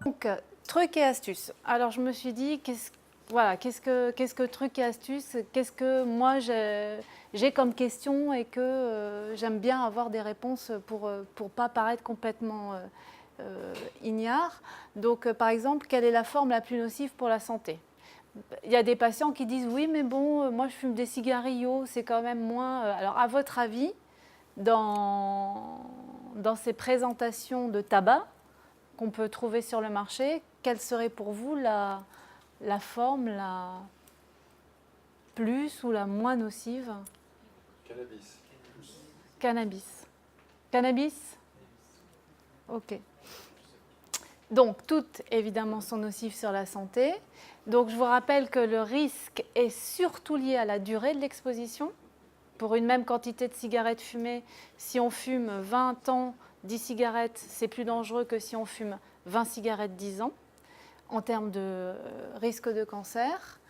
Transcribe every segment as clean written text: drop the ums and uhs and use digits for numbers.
Donc, trucs et astuces. Alors, je me suis dit, qu'est-ce que trucs et astuces? Qu'est-ce que moi j'ai comme question et que j'aime bien avoir des réponses pour pas paraître complètement ignare. Donc, par exemple, quelle est la forme la plus nocive pour la santé? Il y a des patients qui disent oui, mais bon, moi je fume des cigarillos, c'est quand même moins. Alors, à votre avis, dans ces présentations de tabac qu'on peut trouver sur le marché, quelle serait pour vous la forme la plus ou la moins nocive? Cannabis. Cannabis. Cannabis? Ok. Donc, toutes, évidemment, sont nocives sur la santé. Donc, je vous rappelle que le risque est surtout lié à la durée de l'exposition. Pour une même quantité de cigarettes fumées, si on fume 20 ans, 10 cigarettes, c'est plus dangereux que si on fume 20 cigarettes 10 ans, en termes de risque de cancer.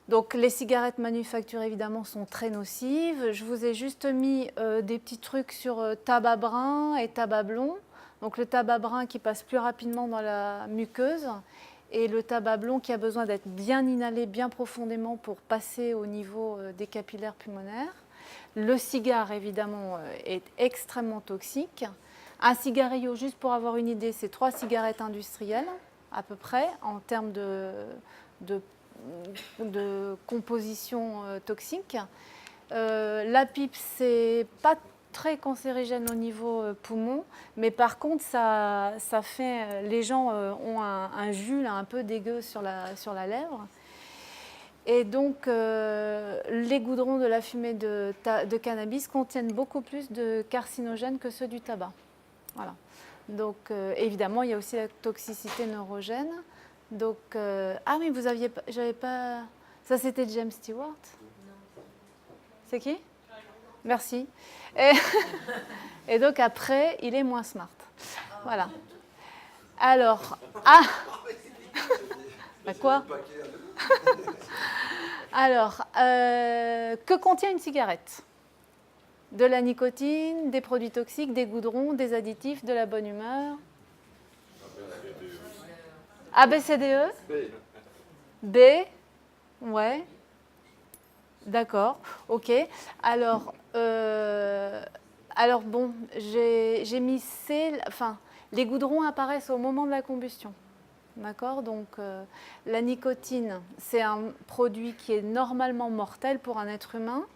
Donc, les cigarettes manufacturées, évidemment, sont très nocives. Je vous ai juste mis des petits trucs sur tabac brun et tabac blond. Donc, le tabac brun qui passe plus rapidement dans la muqueuse et le tabac blond qui a besoin d'être bien inhalé, bien profondément pour passer au niveau des capillaires pulmonaires. Le cigare, évidemment, est extrêmement toxique. Un cigarillo, juste pour avoir une idée, c'est 3 cigarettes industrielles, à peu près, en termes de composition toxique. La pipe, c'est pas très cancérigène au niveau poumon, mais par contre, ça fait, les gens ont un jus là, un peu dégueu sur la lèvre. Et donc, les goudrons de la fumée de cannabis contiennent beaucoup plus de carcinogènes que ceux du tabac. Voilà. Donc, évidemment, il y a aussi la toxicité neurogène. Donc, ah oui, vous aviez, j'avais pas. Ça, c'était James Stewart. C'est qui? Merci. Et donc après, il est moins smart. Voilà. Alors, bah quoi? Alors, que contient une cigarette? De la nicotine, des produits toxiques, des goudrons, des additifs, de la bonne humeur. A, B, C, D, E? B. Ouais. D'accord. Ok. Alors, bon, j'ai mis C. Enfin, les goudrons apparaissent au moment de la combustion. D'accord? Donc, la nicotine, c'est un produit qui est normalement mortel pour un être humain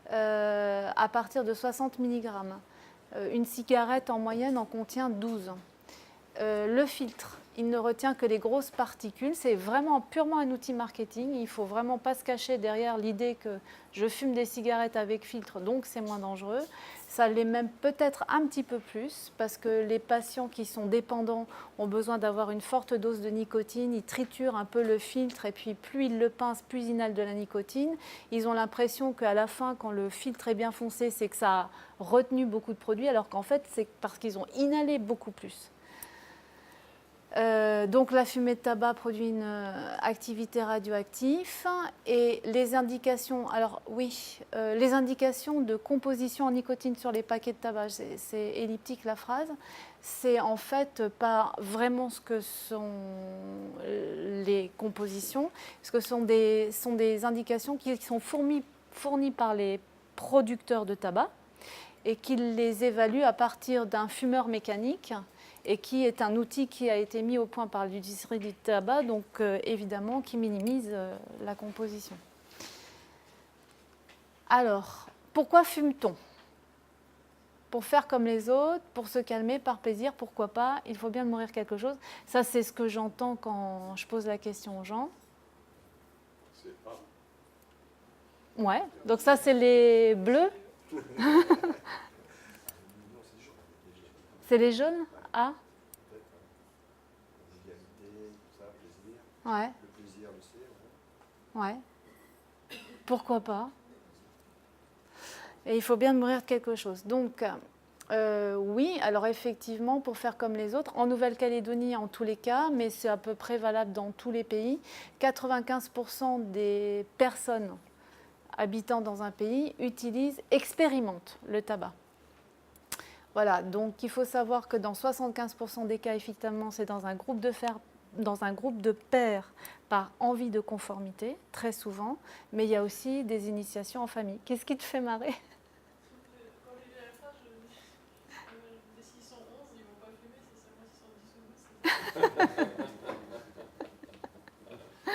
à partir de 60 mg. Une cigarette, en moyenne, en contient 12. Le filtre, il ne retient que les grosses particules. C'est vraiment purement un outil marketing. Il ne faut vraiment pas se cacher derrière l'idée que je fume des cigarettes avec filtre, donc c'est moins dangereux. Ça l'est même peut-être un petit peu plus, parce que les patients qui sont dépendants ont besoin d'avoir une forte dose de nicotine. Ils triturent un peu le filtre, et puis plus ils le pincent, plus ils inhalent de la nicotine. Ils ont l'impression qu'à la fin, quand le filtre est bien foncé, c'est que ça a retenu beaucoup de produits, alors qu'en fait, c'est parce qu'ils ont inhalé beaucoup plus. Donc la fumée de tabac produit une activité radioactive et les indications, alors oui, les indications de composition en nicotine sur les paquets de tabac, c'est elliptique la phrase, c'est en fait pas vraiment ce que sont les compositions, parce que ce sont des indications qui sont fournies par les producteurs de tabac et qu'ils les évaluent à partir d'un fumeur mécanique et qui est un outil qui a été mis au point par l'industrie du tabac, donc évidemment qui minimise la composition. Alors, pourquoi fume-t-on? Pour faire comme les autres, pour se calmer, par plaisir, pourquoi pas? Il faut bien mourir quelque chose. Ça, c'est ce que j'entends quand je pose la question aux gens. C'est pas. Ouais, donc ça, c'est les bleus. C'est les jaunes? Ah. Ouais. Le plaisir, le c'est. Ouais. Pourquoi pas? Et il faut bien mourir de quelque chose. Donc, oui, alors effectivement, pour faire comme les autres, en Nouvelle-Calédonie en tous les cas, mais c'est à peu près valable dans tous les pays, 95% des personnes habitant dans un pays expérimentent le tabac. Voilà, donc il faut savoir que dans 75% des cas, effectivement, c'est dans un groupe de pairs par envie de conformité, très souvent, mais il y a aussi des initiations en famille. Qu'est-ce qui te fait marrer? Quand les GFA, je dis s'ils sont 11, ils ne vont pas fumer, c'est seulement s'ils sont 10 ou 12.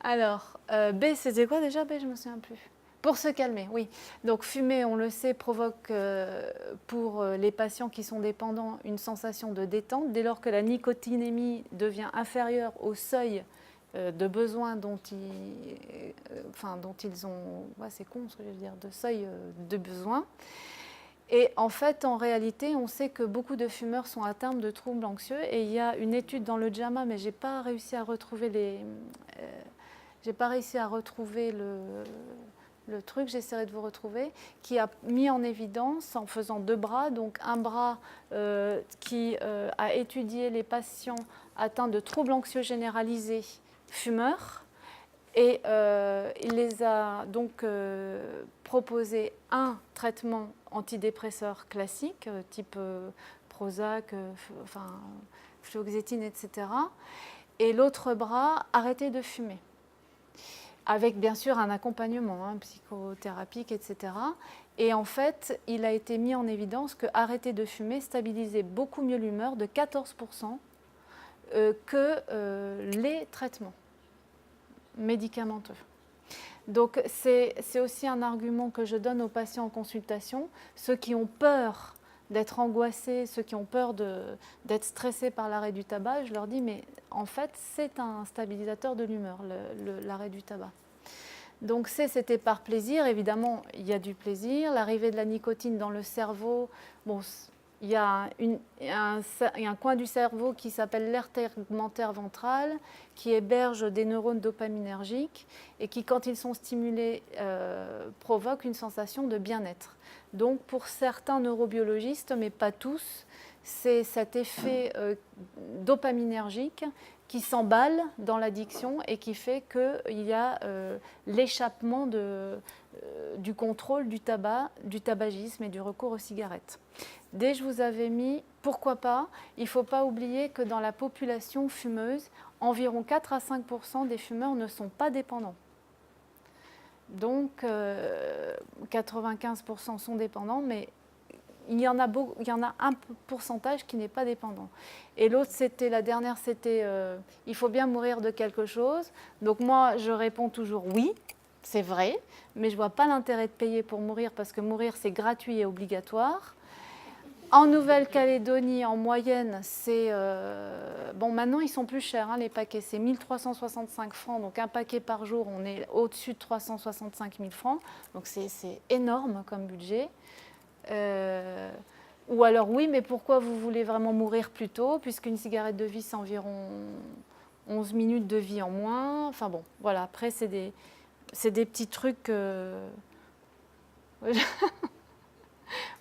Alors, B, c'était quoi déjà? B, je ne me souviens plus. Pour se calmer, oui. Donc, fumer, on le sait, provoque pour les patients qui sont dépendants une sensation de détente. Dès lors que la nicotinémie devient inférieure au seuil de besoin dont ils ont... Ouais, c'est con ce que je veux dire, de seuil de besoin. Et en fait, en réalité, on sait que beaucoup de fumeurs sont atteints de troubles anxieux. Et il y a une étude dans le JAMA, mais je n'ai pas réussi à retrouver le truc, j'essaierai de vous retrouver, qui a mis en évidence, en faisant 2 bras, donc un bras qui a étudié les patients atteints de troubles anxieux généralisés fumeurs, et il les a donc proposé un traitement antidépresseur classique, type Prozac, fluoxétine, etc. Et l'autre bras, arrêter de fumer, avec bien sûr un accompagnement psychothérapique, etc. Et en fait, il a été mis en évidence que arrêter de fumer stabilisait beaucoup mieux l'humeur, de 14%, que les traitements médicamenteux. Donc c'est aussi un argument que je donne aux patients en consultation, ceux qui ont peur d'être angoissés, ceux qui ont peur d'être stressés par l'arrêt du tabac, je leur dis mais en fait c'est un stabilisateur de l'humeur, l'arrêt du tabac. Donc c'était par plaisir, évidemment il y a du plaisir, l'arrivée de la nicotine dans le cerveau, bon, il y a un coin du cerveau qui s'appelle l'aire tegmentaire ventrale, qui héberge des neurones dopaminergiques et qui, quand ils sont stimulés, provoquent une sensation de bien-être. Donc, pour certains neurobiologistes, mais pas tous, c'est cet effet dopaminergique qui s'emballe dans l'addiction et qui fait qu'il y a l'échappement du contrôle du tabac, du tabagisme et du recours aux cigarettes. Dès je vous avais mis, pourquoi pas, il ne faut pas oublier que dans la population fumeuse, environ 4 à 5% des fumeurs ne sont pas dépendants. Donc 95% sont dépendants, mais il y en a un pourcentage qui n'est pas dépendant. Et l'autre, la dernière, c'était il faut bien mourir de quelque chose. Donc moi, je réponds toujours oui, c'est vrai, mais je ne vois pas l'intérêt de payer pour mourir parce que mourir, c'est gratuit et obligatoire. En Nouvelle-Calédonie, en moyenne, c'est... bon, maintenant, ils sont plus chers, les paquets. C'est 1 365 francs. Donc, un paquet par jour, on est au-dessus de 365 000 francs. Donc, c'est énorme comme budget. Ou alors, oui, mais pourquoi vous voulez vraiment mourir plus tôt? Puisqu'une cigarette de vie, c'est environ 11 minutes de vie en moins. Enfin, bon, voilà. Après, c'est des petits trucs...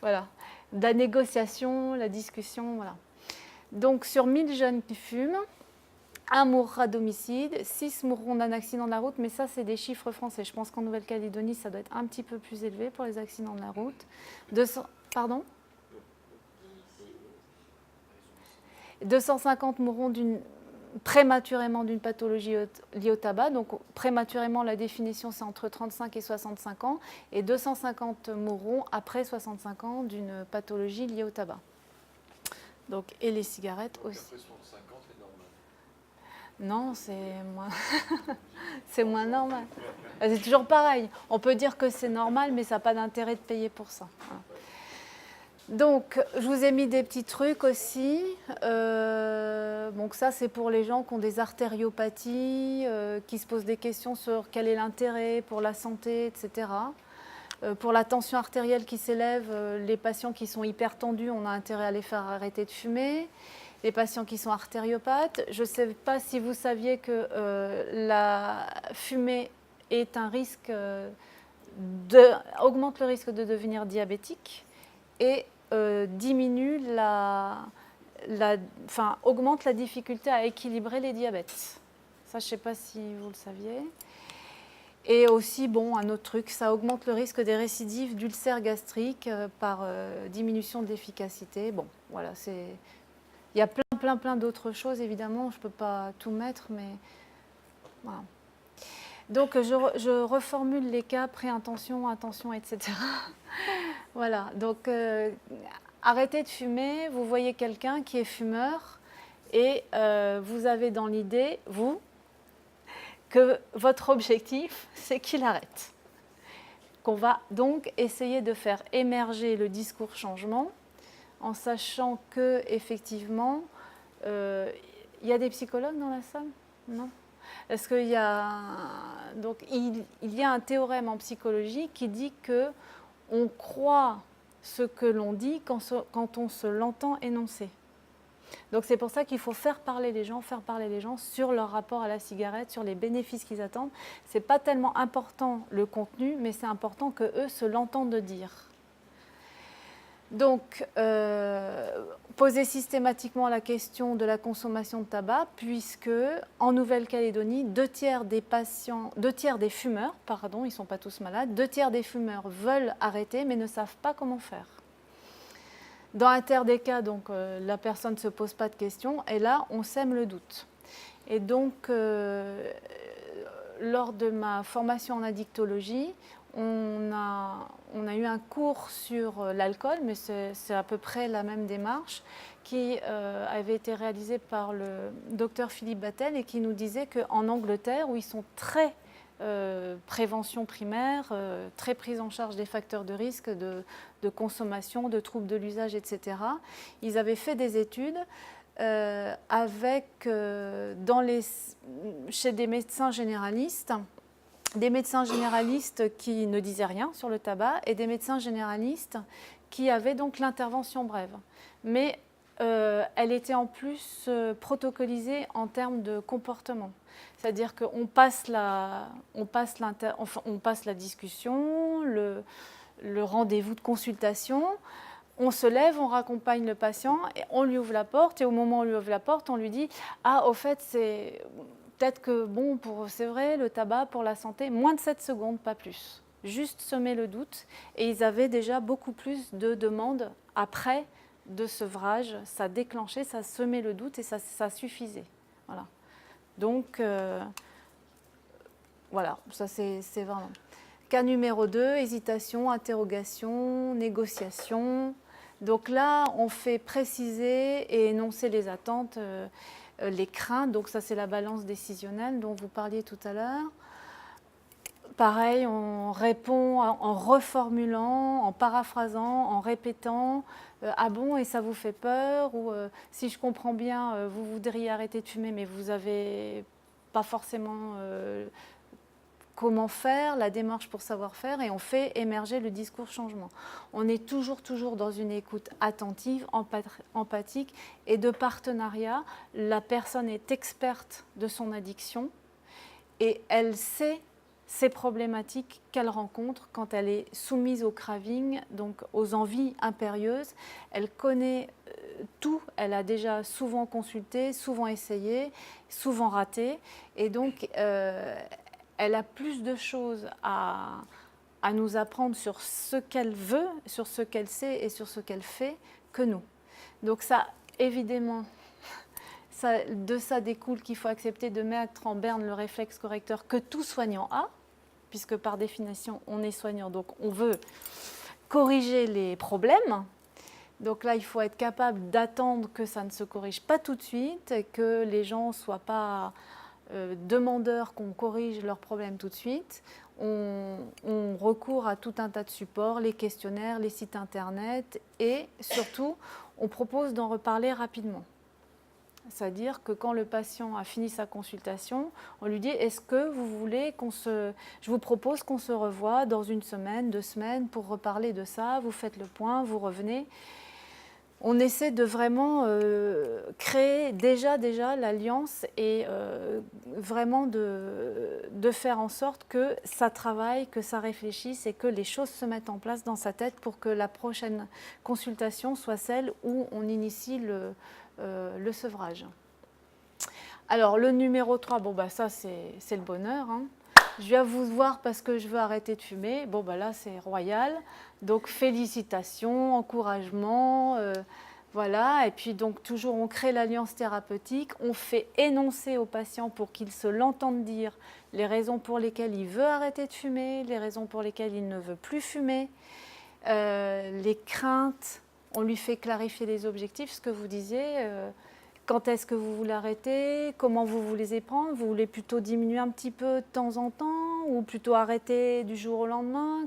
voilà. De la négociation, la discussion, voilà. Donc, sur 1000 jeunes qui fument, 1 mourra d'homicide, 6 mourront d'un accident de la route, mais ça, c'est des chiffres français. Je pense qu'en Nouvelle-Calédonie, ça doit être un petit peu plus élevé pour les accidents de la route. 250 mourront prématurément d'une pathologie liée au tabac. Donc, prématurément, la définition, c'est entre 35 et 65 ans. Et 250 mourront après 65 ans d'une pathologie liée au tabac. Donc, et les cigarettes aussi. Après 65 ans, c'est normal. Non, c'est moins, c'est moins normal. C'est toujours pareil. On peut dire que c'est normal, mais ça n'a pas d'intérêt de payer pour ça. Donc, je vous ai mis des petits trucs aussi. Donc ça, c'est pour les gens qui ont des artériopathies, qui se posent des questions sur quel est l'intérêt pour la santé, etc. Pour la tension artérielle qui s'élève, les patients qui sont hypertendus, on a intérêt à les faire arrêter de fumer. Les patients qui sont artériopathes, je ne sais pas si vous saviez que la fumée est un risque augmente le risque de devenir diabétique et augmente la difficulté à équilibrer les diabètes. Ça, je ne sais pas si vous le saviez. Et aussi, bon, un autre truc, ça augmente le risque des récidives d'ulcères gastriques par diminution de l'efficacité. Bon, voilà, c'est... Il y a plein d'autres choses, évidemment. Je ne peux pas tout mettre, mais voilà. Donc, je reformule les cas pré-intention, intention, etc. Voilà, donc arrêtez de fumer. Vous voyez quelqu'un qui est fumeur et vous avez dans l'idée, vous, que votre objectif, c'est qu'il arrête. Qu'on va donc essayer de faire émerger le discours changement en sachant que effectivement, il y a des psychologues dans la salle? Non? Parce qu'il y a donc il y a un théorème en psychologie qui dit que on croit ce que l'on dit quand on se l'entend énoncer. Donc c'est pour ça qu'il faut faire parler les gens sur leur rapport à la cigarette, sur les bénéfices qu'ils attendent. Ce n'est pas tellement important le contenu, mais c'est important qu'eux se l'entendent dire. Donc, poser systématiquement la question de la consommation de tabac, puisque en Nouvelle-Calédonie, 2/3 des fumeurs, pardon, ils ne sont pas tous malades, 2/3 des fumeurs veulent arrêter, mais ne savent pas comment faire. Dans un tiers des cas, donc, la personne ne se pose pas de questions, et là, on sème le doute. Et donc, lors de ma formation en addictologie, on a eu un cours sur l'alcool, mais c'est à peu près la même démarche, qui avait été réalisée par le docteur Philippe Battel et qui nous disait qu'en Angleterre, où ils sont très prévention primaire, très prise en charge des facteurs de risque de consommation, de troubles de l'usage, etc., ils avaient fait des études chez des médecins généralistes qui ne disaient rien sur le tabac et des médecins généralistes qui avaient donc l'intervention brève. Mais elle était en plus protocolisée en termes de comportement. C'est-à-dire qu'on passe la discussion, le rendez-vous de consultation, on se lève, on raccompagne le patient, et on lui ouvre la porte, et au moment où on lui ouvre la porte, on lui dit « Ah, au fait, c'est... Peut-être que, bon, c'est vrai, le tabac pour la santé, moins de 7 secondes, pas plus. » Juste semer le doute. Et ils avaient déjà beaucoup plus de demandes après de sevrage. Ça déclenchait, ça semait le doute et ça suffisait. Voilà. Donc, voilà, ça c'est vraiment. Cas numéro 2, hésitation, interrogation, négociation. Donc là, on fait préciser et énoncer les attentes, les craintes. Donc ça, c'est la balance décisionnelle dont vous parliez tout à l'heure. Pareil, on répond en reformulant, en paraphrasant, en répétant « Ah bon, et ça vous fait peur ?» ou « Si je comprends bien, vous voudriez arrêter de fumer, mais vous n'avez pas forcément comment faire, la démarche pour savoir faire » et on fait émerger le discours changement. On est toujours dans une écoute attentive, empathique et de partenariat. La personne est experte de son addiction et elle sait ces problématiques qu'elle rencontre quand elle est soumise au craving, donc aux envies impérieuses. Elle connaît tout, elle a déjà souvent consulté, souvent essayé, souvent raté, et donc elle a plus de choses à nous apprendre sur ce qu'elle veut, sur ce qu'elle sait et sur ce qu'elle fait que nous. Donc ça, évidemment, de ça découle qu'il faut accepter de mettre en berne le réflexe correcteur que tout soignant a, puisque par définition, on est soignant, donc on veut corriger les problèmes. Donc là, il faut être capable d'attendre que ça ne se corrige pas tout de suite, que les gens ne soient pas demandeurs qu'on corrige leurs problèmes tout de suite. On recourt à tout un tas de supports, les questionnaires, les sites internet, et surtout, on propose d'en reparler rapidement. C'est-à-dire que quand le patient a fini sa consultation, on lui dit « Est-ce que vous voulez je vous propose qu'on se revoie dans 1 semaine, 2 semaines pour reparler de ça, vous faites le point, vous revenez ». On essaie de vraiment créer déjà l'alliance et vraiment de faire en sorte que ça travaille, que ça réfléchisse et que les choses se mettent en place dans sa tête pour que la prochaine consultation soit celle où on initie le sevrage. Alors, le numéro 3, bon, bah, ça, c'est le bonheur. Hein. je viens vous voir parce que je veux arrêter de fumer. Bon, ben là, c'est royal. Donc, félicitations, encouragement, voilà. Et puis, donc, toujours, on crée l'alliance thérapeutique. On fait énoncer au patient pour qu'il se l'entende dire les raisons pour lesquelles il veut arrêter de fumer, les raisons pour lesquelles il ne veut plus fumer, les craintes. On lui fait clarifier les objectifs, ce que vous disiez. Quand est-ce que vous voulez arrêter? Comment vous voulez y prendre? Vous voulez plutôt diminuer un petit peu de temps en temps ou plutôt arrêter du jour au lendemain?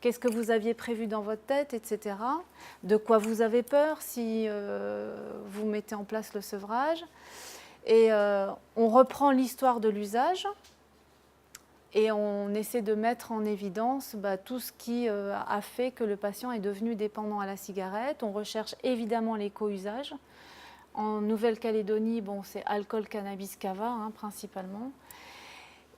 Qu'est-ce que vous aviez prévu dans votre tête, etc. De quoi vous avez peur si vous mettez en place le sevrage? Et on reprend l'histoire de l'usage et on essaie de mettre en évidence tout ce qui a fait que le patient est devenu dépendant à la cigarette. On recherche évidemment les co-usages. En Nouvelle-Calédonie, bon, c'est alcool, cannabis, cava, hein, principalement.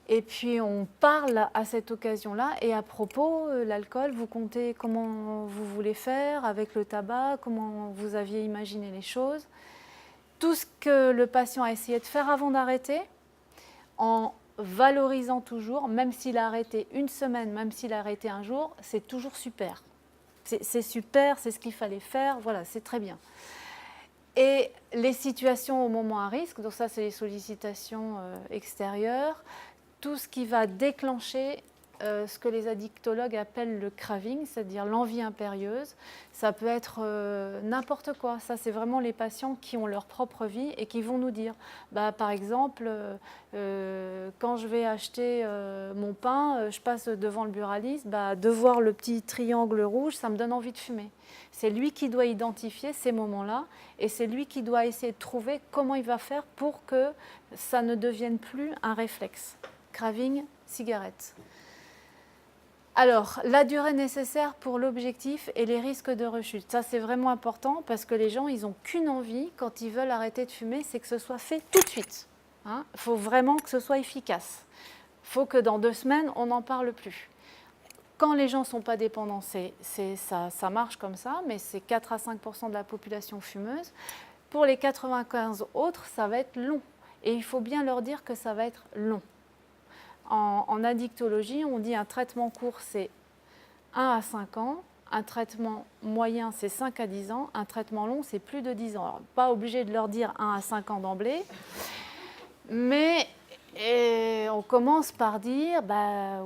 Et puis on parle à cette occasion-là. Et à propos, l'alcool, vous comptez comment vous voulez faire avec le tabac, comment vous aviez imaginé les choses. Tout ce que le patient a essayé de faire avant d'arrêter, en valorisant toujours, même s'il a arrêté une semaine, même s'il a arrêté un jour, c'est toujours super. C'est super, c'est ce qu'il fallait faire, voilà, c'est très bien. Et les situations au moment à risque, donc ça c'est les sollicitations extérieures, tout ce qui va déclencher ce que les addictologues appellent le craving, c'est-à-dire l'envie impérieuse. Ça peut être n'importe quoi. Ça, c'est vraiment les patients qui ont leur propre vie et qui vont nous dire, par exemple, quand je vais acheter mon pain, je passe devant le buraliste, de voir le petit triangle rouge, ça me donne envie de fumer. C'est lui qui doit identifier ces moments-là et c'est lui qui doit essayer de trouver comment il va faire pour que ça ne devienne plus un réflexe. Craving, cigarette. Alors, la durée nécessaire pour l'objectif et les risques de rechute. Ça, c'est vraiment important parce que les gens, ils n'ont qu'une envie quand ils veulent arrêter de fumer, c'est que ce soit fait tout de suite. Il faut vraiment que ce soit efficace. Il faut que dans 2 semaines, on n'en parle plus. Quand les gens ne sont pas dépendants, ça marche comme ça, mais c'est 4 à 5% de la population fumeuse. Pour les 95 autres, ça va être long. Et il faut bien leur dire que ça va être long. En addictologie, on dit un traitement court, c'est 1 à 5 ans. Un traitement moyen, c'est 5 à 10 ans. Un traitement long, c'est plus de 10 ans. Alors, pas obligé de leur dire 1 à 5 ans d'emblée. Mais on commence par dire,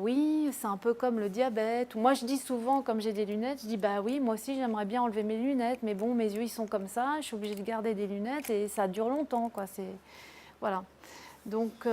oui, c'est un peu comme le diabète. Moi, je dis souvent, comme j'ai des lunettes, je dis, oui, moi aussi, j'aimerais bien enlever mes lunettes. Mais bon, mes yeux, ils sont comme ça. Je suis obligée de garder des lunettes et ça dure longtemps, quoi. Voilà. Donc...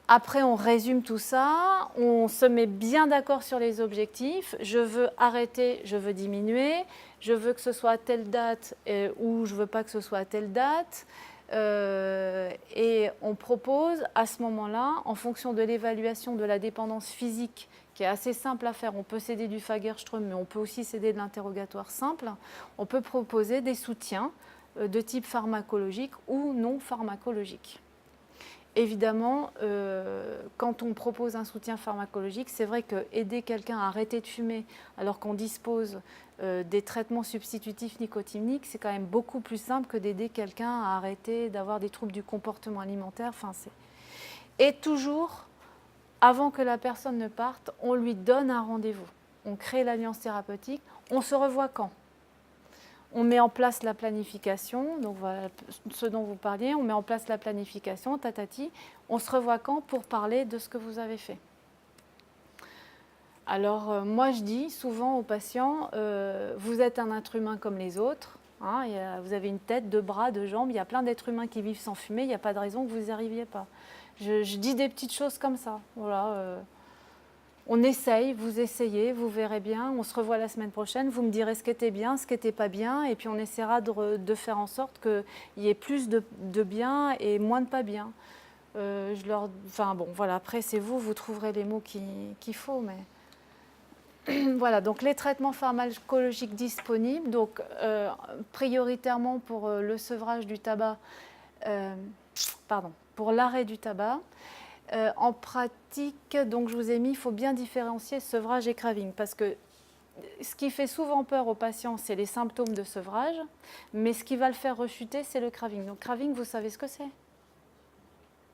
Après, on résume tout ça, on se met bien d'accord sur les objectifs. Je veux arrêter, je veux diminuer, je veux que ce soit à telle date ou je ne veux pas que ce soit à telle date. Et on propose à ce moment-là, en fonction de l'évaluation de la dépendance physique, qui est assez simple à faire, on peut s'aider du Fagerström, mais on peut aussi s'aider de l'interrogatoire simple, on peut proposer des soutiens de type pharmacologique ou non pharmacologique. Évidemment, quand on propose un soutien pharmacologique, c'est vrai qu'aider quelqu'un à arrêter de fumer alors qu'on dispose des traitements substitutifs nicotiniques, c'est quand même beaucoup plus simple que d'aider quelqu'un à arrêter d'avoir des troubles du comportement alimentaire. Et toujours, avant que la personne ne parte, on lui donne un rendez-vous. On crée l'alliance thérapeutique. On se revoit quand ? On met en place la planification, donc voilà ce dont vous parliez, on met en place la planification, tatati, on se revoit quand pour parler de ce que vous avez fait. Alors moi je dis souvent aux patients, vous êtes un être humain comme les autres, vous avez une tête, 2 bras, 2 jambes, il y a plein d'êtres humains qui vivent sans fumer, il n'y a pas de raison que vous n'y arriviez pas. Je dis des petites choses comme ça, voilà. On essaye, vous essayez, vous verrez bien, on se revoit la semaine prochaine, vous me direz ce qui était bien, ce qui n'était pas bien, et puis on essaiera de faire en sorte qu'il y ait plus de bien et moins de pas bien. Voilà, après c'est vous trouverez les mots qu'il faut, mais... Voilà, donc les traitements pharmacologiques disponibles, donc prioritairement pour le sevrage du tabac, pour l'arrêt du tabac. En pratique, donc je vous ai mis, il faut bien différencier sevrage et craving parce que ce qui fait souvent peur aux patients, c'est les symptômes de sevrage, mais ce qui va le faire rechuter, c'est le craving. Donc craving, vous savez ce que c'est ?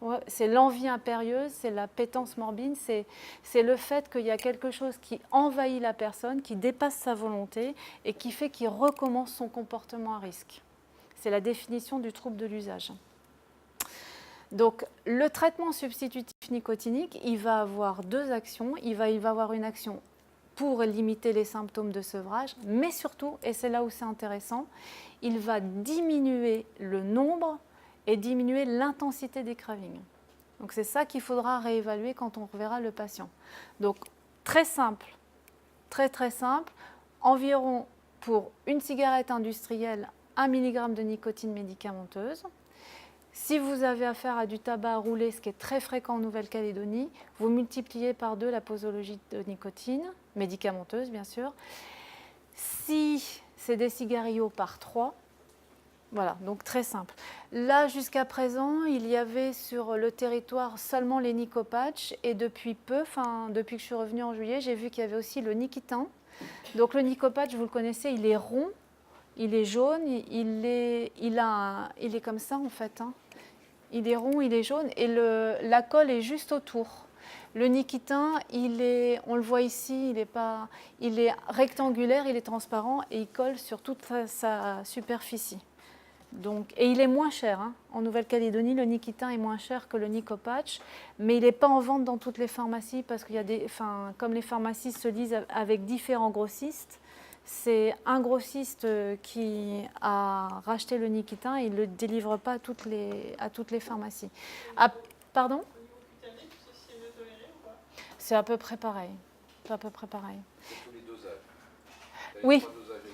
Ouais, c'est l'envie impérieuse, c'est la pétence morbide, c'est le fait qu'il y a quelque chose qui envahit la personne, qui dépasse sa volonté et qui fait qu'il recommence son comportement à risque. C'est la définition du trouble de l'usage. Donc, le traitement substitutif nicotinique, il va avoir deux actions. Il va avoir une action pour limiter les symptômes de sevrage, mais surtout, et c'est là où c'est intéressant, il va diminuer le nombre et diminuer l'intensité des cravings. Donc, c'est ça qu'il faudra réévaluer quand on reverra le patient. Donc, très simple, très simple, environ pour une cigarette industrielle, 1 mg de nicotine médicamenteuse. Si vous avez affaire à du tabac à rouler, ce qui est très fréquent en Nouvelle-Calédonie, vous multipliez par 2 la posologie de nicotine, médicamenteuse bien sûr. Si c'est des cigarillos, par 3. Voilà, donc très simple. Là, jusqu'à présent, il y avait sur le territoire seulement les nicopatchs et depuis peu, depuis que je suis revenue en juillet, j'ai vu qu'il y avait aussi le Nikitin. Donc le nicopatch, vous le connaissez, il est rond. Il est jaune, il est comme ça en fait. Hein. Il est rond, il est jaune et la colle est juste autour. Le Nikitin, on le voit ici, il est rectangulaire, il est transparent et il colle sur toute sa superficie. Donc, et il est moins cher. Hein. En Nouvelle-Calédonie, le Nikitin est moins cher que le Nicopatch, mais il n'est pas en vente dans toutes les pharmacies parce qu'il y a comme les pharmacies se lisent avec différents grossistes. C'est un grossiste qui a racheté le Nikitin et il ne le délivre pas à toutes les pharmacies. Ah, pardon ? Au niveau cutané, tu sais si c'est mieux toléré ou pas? C'est à peu près pareil. C'est à peu près pareil. Tous les dosages. Oui,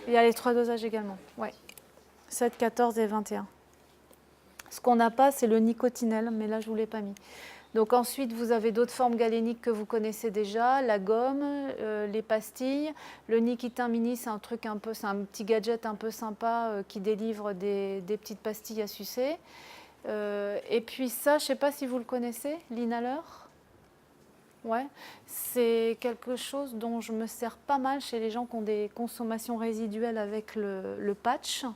il y a les 3 dosages également. Ouais. 7, 14 et 21. Ce qu'on n'a pas, c'est le nicotinel, mais là, je ne vous l'ai pas mis. Donc ensuite, vous avez d'autres formes galéniques que vous connaissez déjà, la gomme, les pastilles. Le Nikitin Mini, c'est un petit gadget un peu sympa qui délivre des petites pastilles à sucer. Et puis ça, je ne sais pas si vous le connaissez, l'inhaleur. Ouais, c'est quelque chose dont je me sers pas mal chez les gens qui ont des consommations résiduelles avec le patch.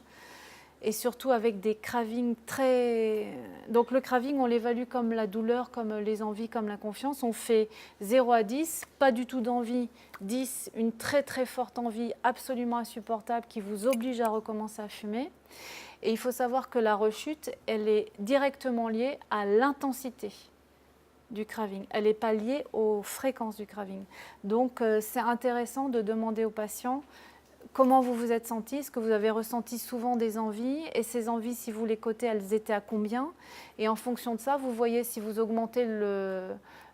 Et surtout avec des cravings très... Donc le craving, on l'évalue comme la douleur, comme les envies, comme la confiance. On fait 0 à 10, pas du tout d'envie. 10, une très très forte envie, absolument insupportable, qui vous oblige à recommencer à fumer. Et il faut savoir que la rechute, elle est directement liée à l'intensité du craving. Elle n'est pas liée aux fréquences du craving. Donc c'est intéressant de demander aux patients comment vous vous êtes senti, est-ce que vous avez ressenti souvent des envies et ces envies, si vous les cotez, elles étaient à combien? Et en fonction de ça, vous voyez si vous augmentez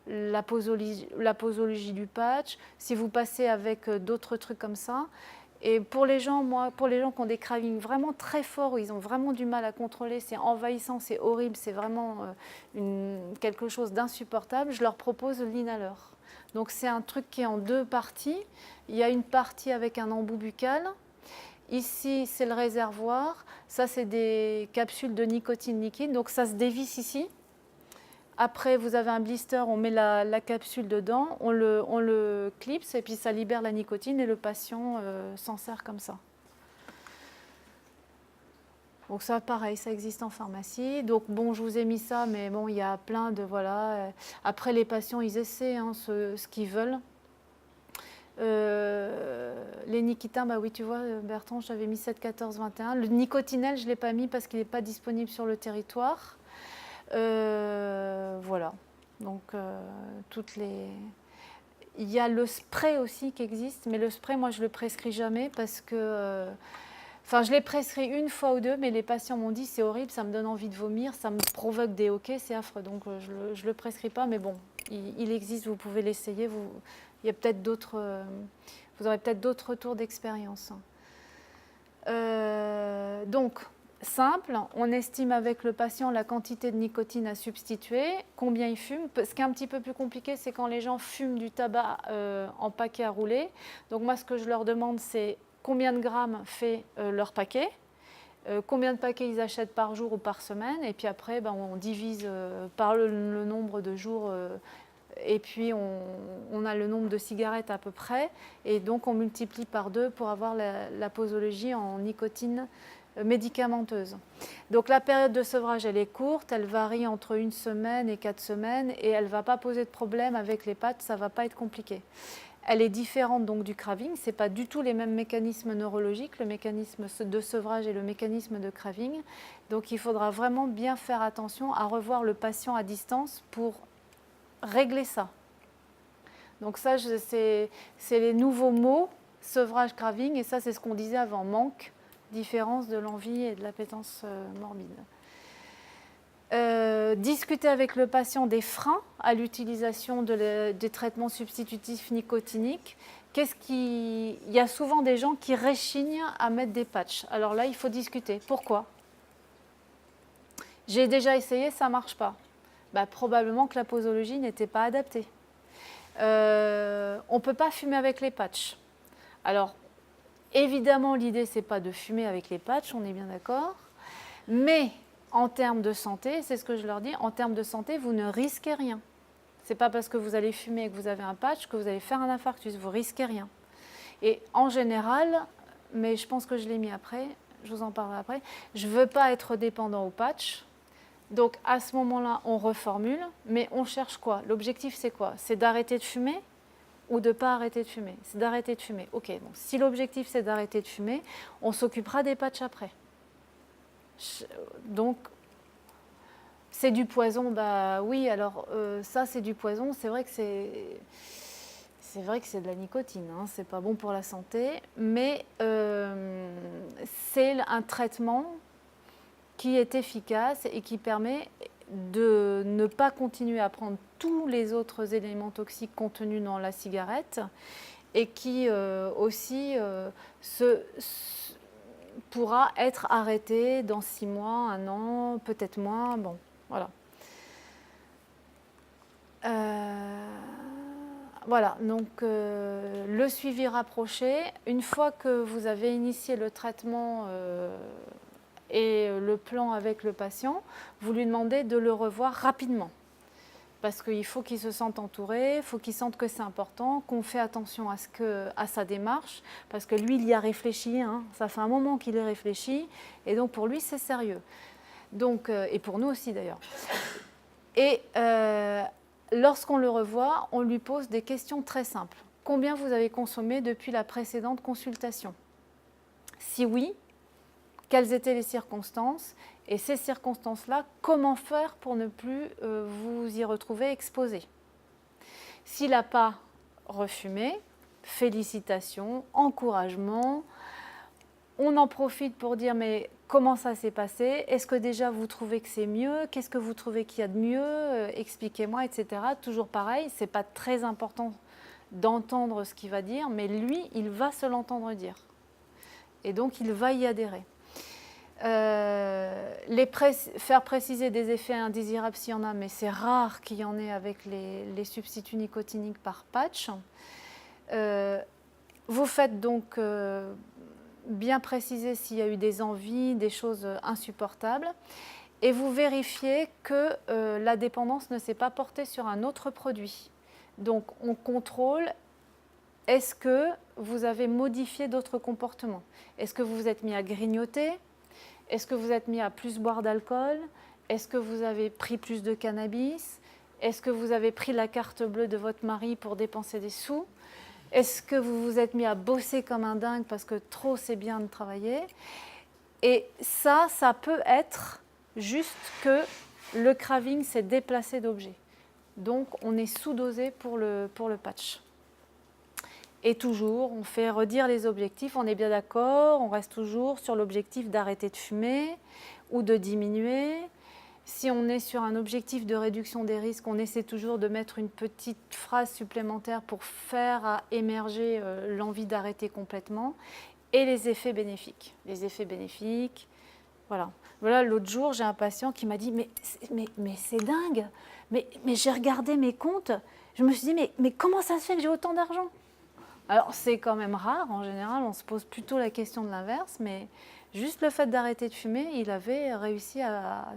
la posologie du patch, si vous passez avec d'autres trucs comme ça. Et pour les gens qui ont des cravings vraiment très forts, où ils ont vraiment du mal à contrôler, c'est envahissant, c'est horrible, c'est vraiment quelque chose d'insupportable, je leur propose l'inhaleur. Donc c'est un truc qui est en 2 parties. Il y a une partie avec un embout buccal. Ici, c'est le réservoir. Ça, c'est des capsules de nicotine liquide. Donc ça se dévisse ici. Après, vous avez un blister, on met la capsule dedans, on le clipse et puis ça libère la nicotine et le patient s'en sert comme ça. Donc ça, pareil, ça existe en pharmacie. Donc bon, je vous ai mis ça, mais bon, il y a plein de... Voilà. Après, les patients, ils essaient ce qu'ils veulent. Les Nikitins, bah oui, tu vois, Bertrand, j'avais mis 7, 14, 21. Le nicotinel, je ne l'ai pas mis parce qu'il n'est pas disponible sur le territoire. Voilà. Donc, il y a le spray aussi qui existe, mais le spray, moi, je ne le prescris jamais parce que... je l'ai prescrit une fois ou 2, mais les patients m'ont dit c'est horrible, ça me donne envie de vomir, ça me provoque des hoquets, c'est affreux. Donc je ne le prescris pas, mais bon, il existe, vous pouvez l'essayer. Il y a peut-être vous aurez peut-être d'autres retours d'expérience. Donc, simple, on estime avec le patient la quantité de nicotine à substituer, combien il fume. Ce qui est un petit peu plus compliqué, c'est quand les gens fument du tabac en paquet à rouler. Donc moi, ce que je leur demande, c'est combien de grammes fait leur paquet, combien de paquets ils achètent par jour ou par semaine, et puis après, on divise par le nombre de jours et puis on a le nombre de cigarettes à peu près, et donc on multiplie par 2 pour avoir la posologie en nicotine médicamenteuse. Donc la période de sevrage, elle est courte, elle varie entre 1 semaine et 4 semaines, et elle ne va pas poser de problème avec les patchs, ça ne va pas être compliqué. Elle est différente donc du craving, ce n'est pas du tout les mêmes mécanismes neurologiques, le mécanisme de sevrage et le mécanisme de craving. Donc il faudra vraiment bien faire attention à revoir le patient à distance pour régler ça. Donc ça, c'est les nouveaux mots, sevrage, craving, et ça c'est ce qu'on disait avant, manque, différence de l'envie et de l'appétence morbide. Discuter avec le patient des freins à l'utilisation des traitements substitutifs nicotiniques. Il y a souvent des gens qui réchignent à mettre des patchs. Alors là, il faut discuter. Pourquoi? J'ai déjà essayé, ça ne marche pas. Probablement que la posologie n'était pas adaptée. On ne peut pas fumer avec les patchs. Alors, évidemment, l'idée, ce n'est pas de fumer avec les patchs, on est bien d'accord. Mais en termes de santé, c'est ce que je leur dis, en termes de santé, vous ne risquez rien. Ce n'est pas parce que vous allez fumer et que vous avez un patch que vous allez faire un infarctus, vous ne risquez rien. Et en général, mais je pense que je l'ai mis après, je vous en parlerai après, je ne veux pas être dépendant au patch. Donc à ce moment-là, on reformule, mais on cherche quoi? L'objectif, c'est quoi? C'est d'arrêter de fumer ou de ne pas arrêter de fumer? C'est d'arrêter de fumer. Ok, donc si l'objectif, c'est d'arrêter de fumer, on s'occupera des patchs après. Donc, c'est du poison, oui, alors ça c'est du poison, c'est vrai que c'est de la nicotine, hein, c'est pas bon pour la santé, mais c'est un traitement qui est efficace et qui permet de ne pas continuer à prendre tous les autres éléments toxiques contenus dans la cigarette et qui aussi pourra être arrêté dans 6 mois, 1 an, peut-être moins. Bon, voilà. Voilà, donc le suivi rapproché. Une fois que vous avez initié le traitement et le plan avec le patient, vous lui demandez de le revoir rapidement. Parce qu'il faut qu'il se sente entouré, il faut qu'il sente que c'est important, qu'on fait attention à sa démarche, parce que lui, il y a réfléchi, hein, ça fait un moment qu'il y réfléchi, et donc pour lui, c'est sérieux. Donc, et pour nous aussi d'ailleurs. Et lorsqu'on le revoit, on lui pose des questions très simples. Combien vous avez consommé depuis la précédente consultation? Si oui, quelles étaient les circonstances? Et ces circonstances-là, comment faire pour ne plus vous y retrouver exposé? S'il n'a pas refumé, félicitations, encouragement. On en profite pour dire mais comment ça s'est passé? Est-ce que déjà vous trouvez que c'est mieux? Qu'est-ce que vous trouvez qu'il y a de mieux? Expliquez-moi, etc. Toujours pareil, ce n'est pas très important d'entendre ce qu'il va dire, mais lui, il va se l'entendre dire. Et donc, il va y adhérer. Faire préciser des effets indésirables s'il y en a, mais c'est rare qu'il y en ait avec les substituts nicotiniques par patch. Vous faites donc bien préciser s'il y a eu des envies, des choses insupportables, et vous vérifiez que la dépendance ne s'est pas portée sur un autre produit. Donc on contrôle, est-ce que vous avez modifié d'autres comportements? Est-ce que vous vous êtes mis à grignoter? Est-ce que vous êtes mis à plus boire d'alcool? Est-ce que vous avez pris plus de cannabis? Est-ce que vous avez pris la carte bleue de votre mari pour dépenser des sous? Est-ce que vous vous êtes mis à bosser comme un dingue parce que trop c'est bien de travailler? Et ça peut être juste que le craving s'est déplacé d'objet. Donc on est sous-dosé pour le patch. Et toujours, on fait redire les objectifs, on est bien d'accord, on reste toujours sur l'objectif d'arrêter de fumer ou de diminuer. Si on est sur un objectif de réduction des risques, on essaie toujours de mettre une petite phrase supplémentaire pour faire émerger l'envie d'arrêter complètement. Et les effets bénéfiques. Les effets bénéfiques, voilà. Voilà, l'autre jour, j'ai un patient qui m'a dit « Mais c'est dingue, mais j'ai regardé mes comptes, je me suis dit « Mais comment ça se fait que j'ai autant d'argent ?» Alors, c'est quand même rare, en général, on se pose plutôt la question de l'inverse, mais juste le fait d'arrêter de fumer, il avait réussi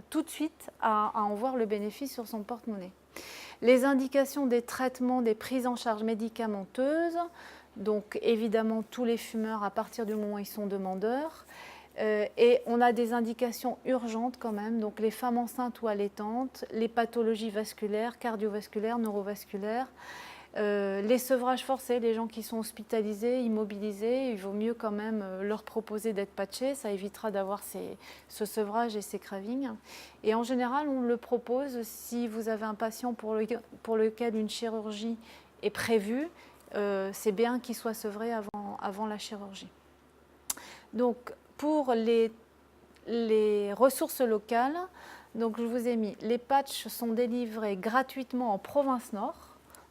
tout de suite à en voir le bénéfice sur son porte-monnaie. Les indications des traitements, des prises en charge médicamenteuses, donc évidemment tous les fumeurs à partir du moment où ils sont demandeurs. Et on a des indications urgentes quand même, donc les femmes enceintes ou allaitantes, les pathologies vasculaires, cardiovasculaires, neurovasculaires, les sevrages forcés, les gens qui sont hospitalisés, immobilisés, il vaut mieux quand même leur proposer d'être patchés, ça évitera d'avoir ce sevrage et ces cravings. Et en général, on le propose si vous avez un patient pour lequel une chirurgie est prévue, c'est bien qu'il soit sevré avant la chirurgie. Donc, pour les ressources locales, donc je vous ai mis, les patchs sont délivrés gratuitement en province Nord,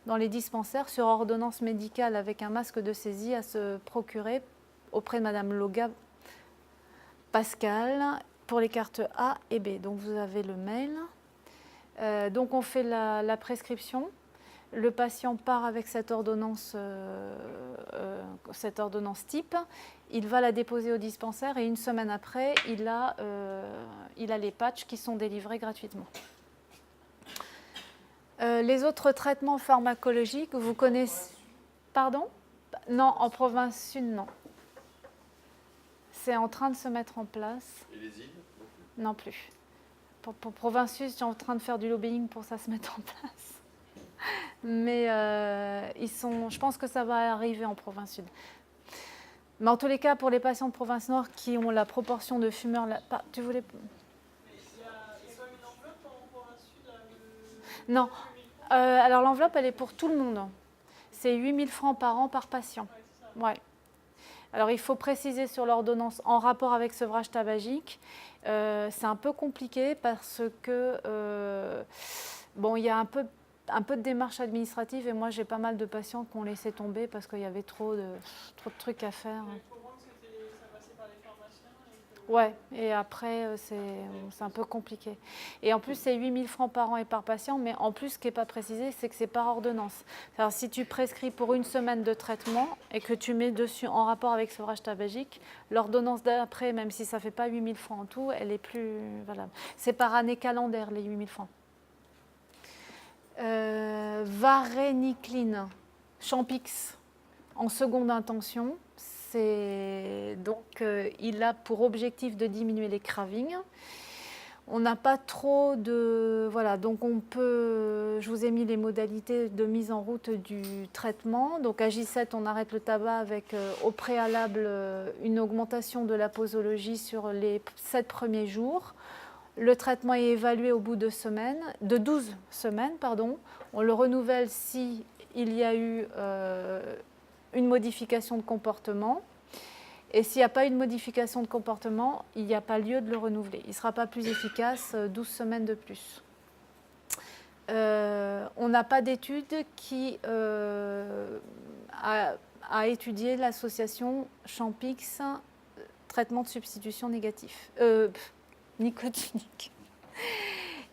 dans les dispensaires, sur ordonnance médicale avec un masque de saisie à se procurer auprès de Madame Loga Pascal pour les cartes A et B. Donc vous avez le mail. Donc on fait la prescription. Le patient part avec cette ordonnance type. Il va la déposer au dispensaire et une semaine après, il a les patchs qui sont délivrés gratuitement. Les autres traitements pharmacologiques, vous connaissez... Pardon ? Non, en province sud, non. C'est en train de se mettre en place. Et les îles? Non plus. Pour province sud, je suis en train de faire du lobbying pour ça se mettre en place. Mais je pense que ça va arriver en province sud. Mais en tous les cas, pour les patients de province nord qui ont la proportion de fumeurs... Tu voulais... Il y a quand même une enveloppe en province sud Non. Alors l'enveloppe, elle est pour tout le monde. C'est 8 000 francs par an par patient. Ouais. Alors il faut préciser sur l'ordonnance en rapport avec sevrage tabagique. C'est un peu compliqué parce que il y a un peu de démarche administrative et moi j'ai pas mal de patients qui ont laissé tomber parce qu'il y avait trop de trucs à faire. Ouais, et après, c'est un peu compliqué. Et en plus, c'est 8 000 francs par an et par patient, mais en plus, ce qui n'est pas précisé, c'est que c'est par ordonnance. Alors, si tu prescris pour une semaine de traitement et que tu mets dessus en rapport avec sevrage tabagique, l'ordonnance d'après, même si ça ne fait pas 8 000 francs en tout, elle est plus valable. C'est par année calendaire, les 8 000 francs. Varenicline, Champix, en seconde intention. Donc, il a pour objectif de diminuer les cravings. On n'a pas trop de... Voilà, donc on peut... Je vous ai mis les modalités de mise en route du traitement. Donc à J7, on arrête le tabac avec au préalable une augmentation de la posologie sur les 7 premiers jours. Le traitement est évalué au bout de 12 semaines. On le renouvelle si il y a eu... une modification de comportement. Et s'il n'y a pas eu de modification de comportement, il n'y a pas lieu de le renouveler. Il ne sera pas plus efficace 12 semaines de plus. On n'a pas d'étude qui a étudié l'association Champix traitement de substitution négatif, nicotinique.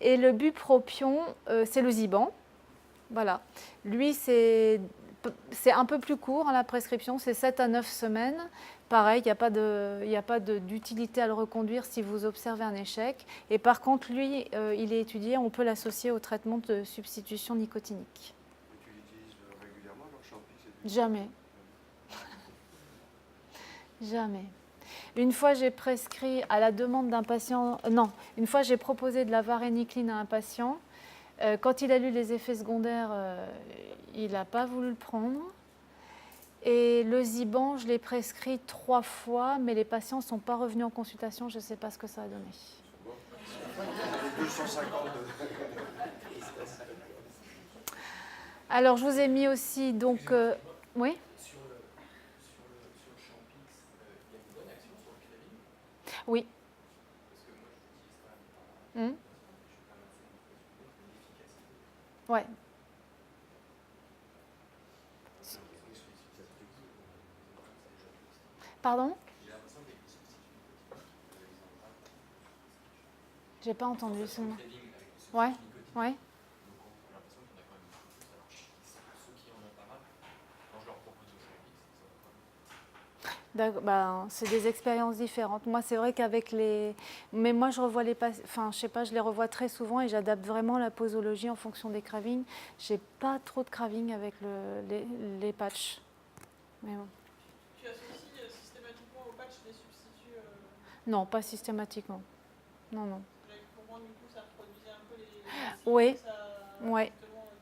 Et le bupropion, c'est le Ziban. Voilà. Lui, c'est un peu plus court, la prescription, c'est 7 à 9 semaines. Pareil, il n'y a pas d'utilité à le reconduire si vous observez un échec. Et par contre, lui, il est étudié, on peut l'associer au traitement de substitution nicotinique. Et tu l'utilises régulièrement, leur Champix? Jamais. Jamais. Une fois, j'ai prescrit à la demande d'un patient... Non, une fois, j'ai proposé de la varenicline à un patient. Quand il a lu les effets secondaires, il n'a pas voulu le prendre. Et le Ziban, je l'ai prescrit 3 fois, mais les patients ne sont pas revenus en consultation. Je ne sais pas ce que ça a donné. 250. Alors, je vous ai mis aussi, donc... oui. Sur le Champix, il y a une bonne action sur le claving? Oui. Parce que moi, je l'utilise quand même. Ouais. Pardon? J'ai pas entendu son nom. Ouais, ouais. C'est des expériences différentes. Moi, c'est vrai qu'avec les... Mais moi, je revois les patients... Enfin, je sais pas, je les revois très souvent et j'adapte vraiment la posologie en fonction des cravings. J'ai pas trop de craving avec les patchs. Mais bon. Tu associes systématiquement au patch des substituts Non, pas systématiquement. Non. pour moi, du coup, ça reproduisait un peu les Oui, ça, ouais.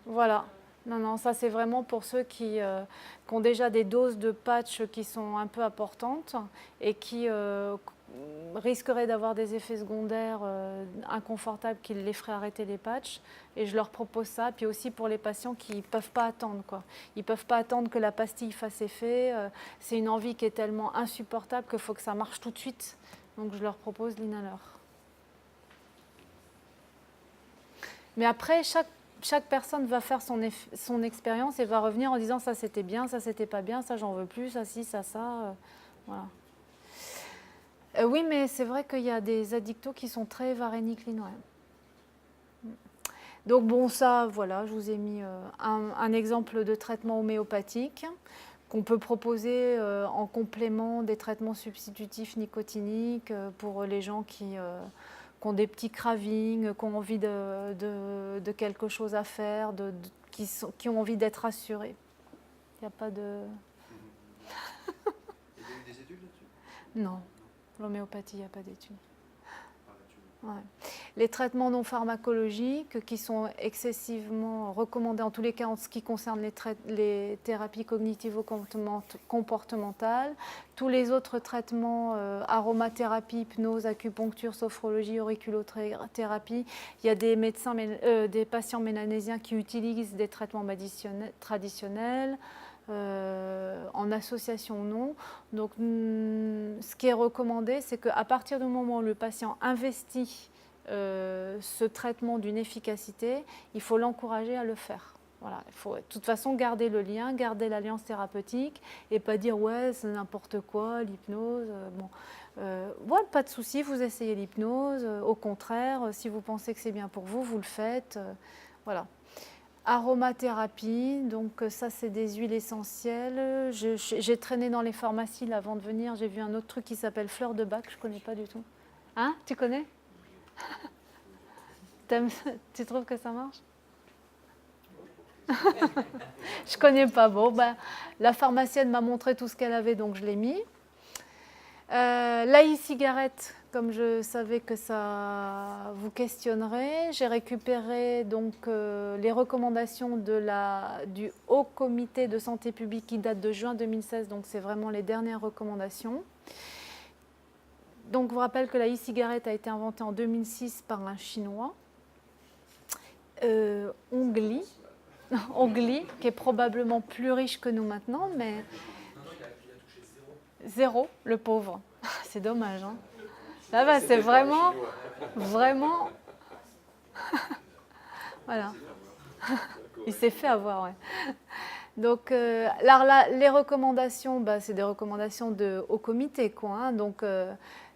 Voilà. Non, ça c'est vraiment pour ceux qui ont déjà des doses de patch qui sont un peu importantes et qui risqueraient d'avoir des effets secondaires inconfortables qui les feraient arrêter les patchs. Et je leur propose ça. Puis aussi pour les patients qui ne peuvent pas attendre, quoi. Ils ne peuvent pas attendre que la pastille fasse effet. C'est une envie qui est tellement insupportable qu'il faut que ça marche tout de suite. Donc je leur propose l'inhaler. Mais après, chaque personne va faire son expérience et va revenir en disant ça c'était bien, ça c'était pas bien, ça j'en veux plus, ça si, ça. Voilà. Oui, mais c'est vrai qu'il y a des addictos qui sont très varéniclines. Ouais. Donc bon, ça, voilà, je vous ai mis un exemple de traitement homéopathique qu'on peut proposer en complément des traitements substitutifs nicotiniques pour les gens qui ont des petits cravings, qui ont envie de quelque chose à faire, qui ont envie d'être rassurés. Il n'y a pas de... Il y a eu des études là-dessus? Non, l'homéopathie, il n'y a pas d'études. Ah, là-dessus. Ouais. Les traitements non pharmacologiques qui sont excessivement recommandés, en tous les cas en ce qui concerne les thérapies cognitivo-comportementales, tous les autres traitements, aromathérapie, hypnose, acupuncture, sophrologie, auriculothérapie, il y a des médecins, des patients mélanésiens qui utilisent des traitements traditionnels, en association ou non. Donc, ce qui est recommandé, c'est qu'à partir du moment où le patient investit ce traitement d'une efficacité, il faut l'encourager à le faire. Voilà, il faut de toute façon garder le lien, garder l'alliance thérapeutique et pas dire ouais c'est n'importe quoi, l'hypnose. Ouais, pas de souci, vous essayez l'hypnose. Au contraire, si vous pensez que c'est bien pour vous, vous le faites. Voilà. Aromathérapie, donc ça c'est des huiles essentielles. J'ai traîné dans les pharmacies là, avant de venir, j'ai vu un autre truc qui s'appelle fleur de bac, je ne connais pas du tout. Hein? Tu connais? Tu trouves que ça marche? Je connais pas. Bon, ben, la pharmacienne m'a montré tout ce qu'elle avait, donc je l'ai mis. L'e-cigarette, comme je savais que ça vous questionnerait, j'ai récupéré donc les recommandations du Haut Comité de Santé Publique qui date de juin 2016, donc c'est vraiment les dernières recommandations. Donc, je vous rappelle que la e-cigarette a été inventée en 2006 par un Chinois, Ongli, qui est probablement plus riche que nous maintenant, mais... Non, il a touché zéro. Zéro, le pauvre. C'est dommage, hein. Là, bah, c'est vraiment... Voilà. Il s'est fait avoir, ouais. Donc, les recommandations, bah, c'est des recommandations de haut comité, quoi, hein. Donc,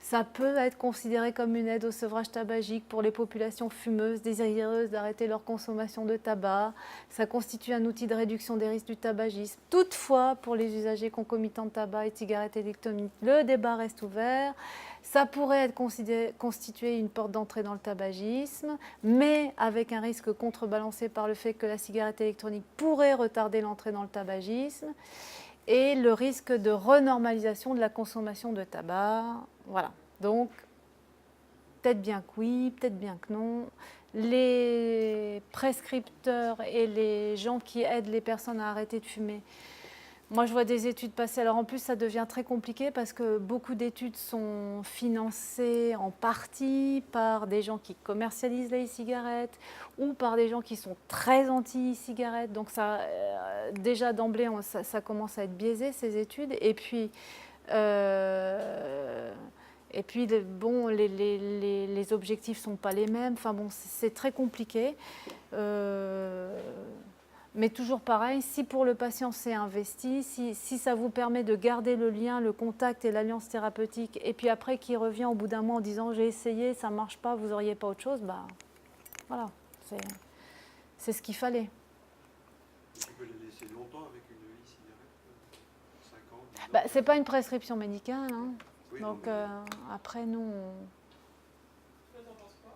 ça peut être considéré comme une aide au sevrage tabagique pour les populations fumeuses désireuses d'arrêter leur consommation de tabac. Ça constitue un outil de réduction des risques du tabagisme. Toutefois, pour les usagers concomitants de tabac et de cigarettes électroniques, le débat reste ouvert. Ça pourrait être constituer une porte d'entrée dans le tabagisme, mais avec un risque contrebalancé par le fait que la cigarette électronique pourrait retarder l'entrée dans le tabagisme et le risque de renormalisation de la consommation de tabac. Voilà. Donc, peut-être bien que oui, peut-être bien que non. Les prescripteurs et les gens qui aident les personnes à arrêter de fumer, moi, je vois des études passer. Alors, en plus, ça devient très compliqué parce que beaucoup d'études sont financées en partie par des gens qui commercialisent les e-cigarettes ou par des gens qui sont très anti-e-cigarettes. Donc, ça, déjà d'emblée, ça commence à être biaisé, ces études. Et puis, bon, les objectifs ne sont pas les mêmes. Enfin, bon, c'est très compliqué. Mais toujours pareil, si pour le patient c'est investi, si ça vous permet de garder le lien, le contact et l'alliance thérapeutique, et puis après qu'il revient au bout d'un mois en disant j'ai essayé, ça ne marche pas, vous n'auriez pas autre chose, bah voilà, c'est ce qu'il fallait. Tu peux les laisser longtemps avec une e-cigarette, 5 ans, 10 ans. Bah, ce n'est pas une prescription médicale, hein. Oui, Donc non, mais après, nous, Toi, t'en penses quoi?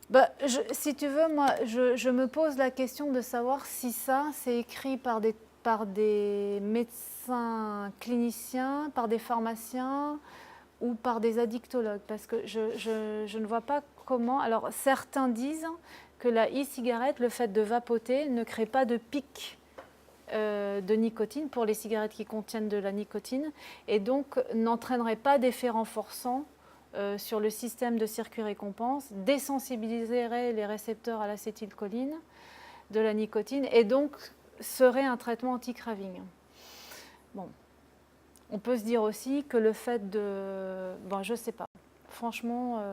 bah, si tu veux, moi, je me pose la question de savoir si ça, c'est écrit par des médecins cliniciens, par des pharmaciens ou par des addictologues. Parce que je ne vois pas comment... Alors, certains disent que la e-cigarette, le fait de vapoter, ne crée pas de pic de nicotine pour les cigarettes qui contiennent de la nicotine et donc n'entraînerait pas d'effet renforçant sur le système de circuit-récompense, désensibiliserait les récepteurs à l'acétylcholine de la nicotine et donc serait un traitement anti-craving. Bon. On peut se dire aussi que le fait de... Bon, je ne sais pas. Franchement,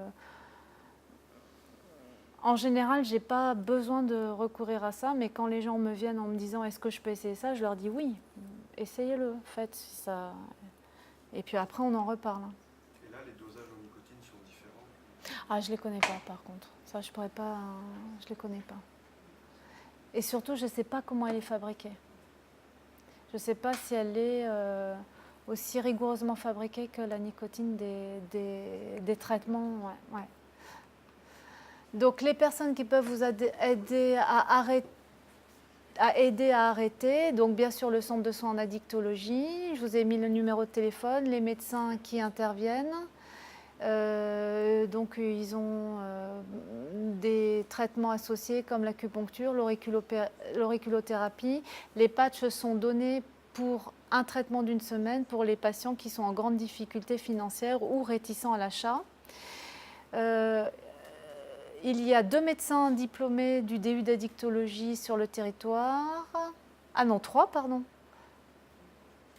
en général, je n'ai pas besoin de recourir à ça, mais quand les gens me viennent en me disant « est-ce que je peux essayer ça ?», je leur dis « oui, essayez-le, faites ça. » Et puis après, on en reparle. Et là, les dosages en nicotine sont différents? Ah, je ne les connais pas par contre. Ça, je pourrais pas... Je ne les connais pas. Et surtout, je ne sais pas comment elle est fabriquée. Je ne sais pas si elle est aussi rigoureusement fabriquée que la nicotine des traitements. Ouais, ouais. Donc, les personnes qui peuvent vous aider à arrêter, donc bien sûr le centre de soins en addictologie, je vous ai mis le numéro de téléphone, les médecins qui interviennent. Donc ils ont des traitements associés comme l'acupuncture, l'auriculothérapie. Les patchs sont donnés pour un traitement d'une semaine pour les patients qui sont en grande difficulté financière ou réticents à l'achat. Il y a 2 médecins diplômés du DU d'addictologie sur le territoire. Ah non, 3, pardon.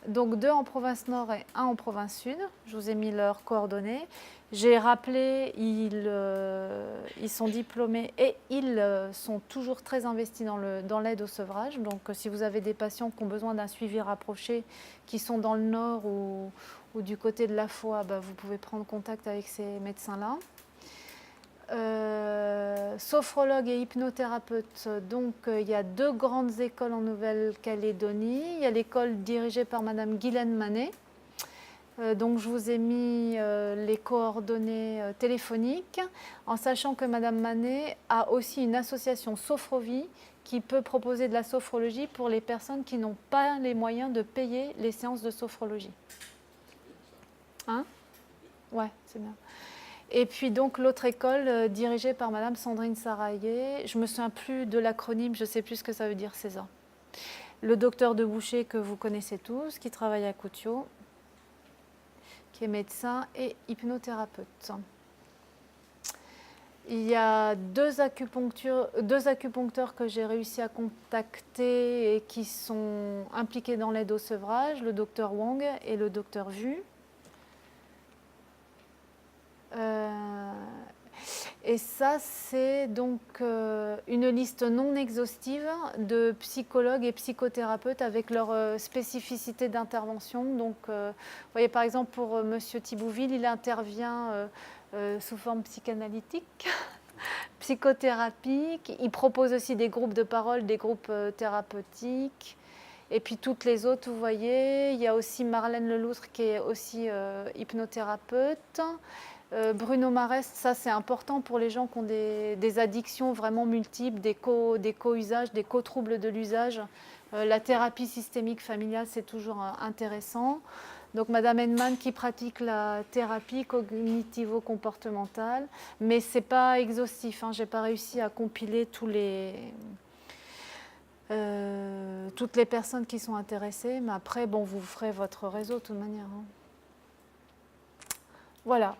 Donc 2 en province nord et 1 en province sud. Je vous ai mis leurs coordonnées. J'ai rappelé, ils sont diplômés et ils sont toujours très investis dans l'aide au sevrage. Donc si vous avez des patients qui ont besoin d'un suivi rapproché, qui sont dans le nord ou du côté de la Foix, bah, vous pouvez prendre contact avec ces médecins-là. Sophrologue et hypnothérapeute, donc il y a 2 grandes écoles en Nouvelle-Calédonie. Il y a l'école dirigée par Madame Guylaine Manet. Donc je vous ai mis les coordonnées téléphoniques, en sachant que Madame Manet a aussi une association Sophrovie qui peut proposer de la sophrologie pour les personnes qui n'ont pas les moyens de payer les séances de sophrologie. Hein? Ouais, c'est bien. Et puis donc l'autre école dirigée par Madame Sandrine Saraillé, je ne me souviens plus de l'acronyme, je ne sais plus ce que ça veut dire, c'est ça. Le docteur de Boucher que vous connaissez tous, qui travaille à Coutiot, qui est médecin et hypnothérapeute. Il y a 2 acupuncteurs que j'ai réussi à contacter et qui sont impliqués dans l'aide au sevrage, le docteur Wang et le docteur Vu. Et ça, c'est donc une liste non exhaustive de psychologues et psychothérapeutes avec leur spécificité d'intervention. Donc, vous voyez, par exemple, pour Monsieur Thibouville, il intervient sous forme psychanalytique, psychothérapique. Il propose aussi des groupes de parole, des groupes thérapeutiques. Et puis toutes les autres, vous voyez, il y a aussi Marlène Leloutre qui est aussi hypnothérapeute. Bruno Marest, ça c'est important pour les gens qui ont des addictions vraiment multiples, des co-usages, des co-troubles de l'usage. La thérapie systémique familiale, c'est toujours intéressant. Donc Madame Henman qui pratique la thérapie cognitivo-comportementale, mais ce n'est pas exhaustif, hein. Je n'ai pas réussi à compiler toutes les personnes qui sont intéressées, mais après, bon, vous ferez votre réseau de toute manière, hein. Voilà.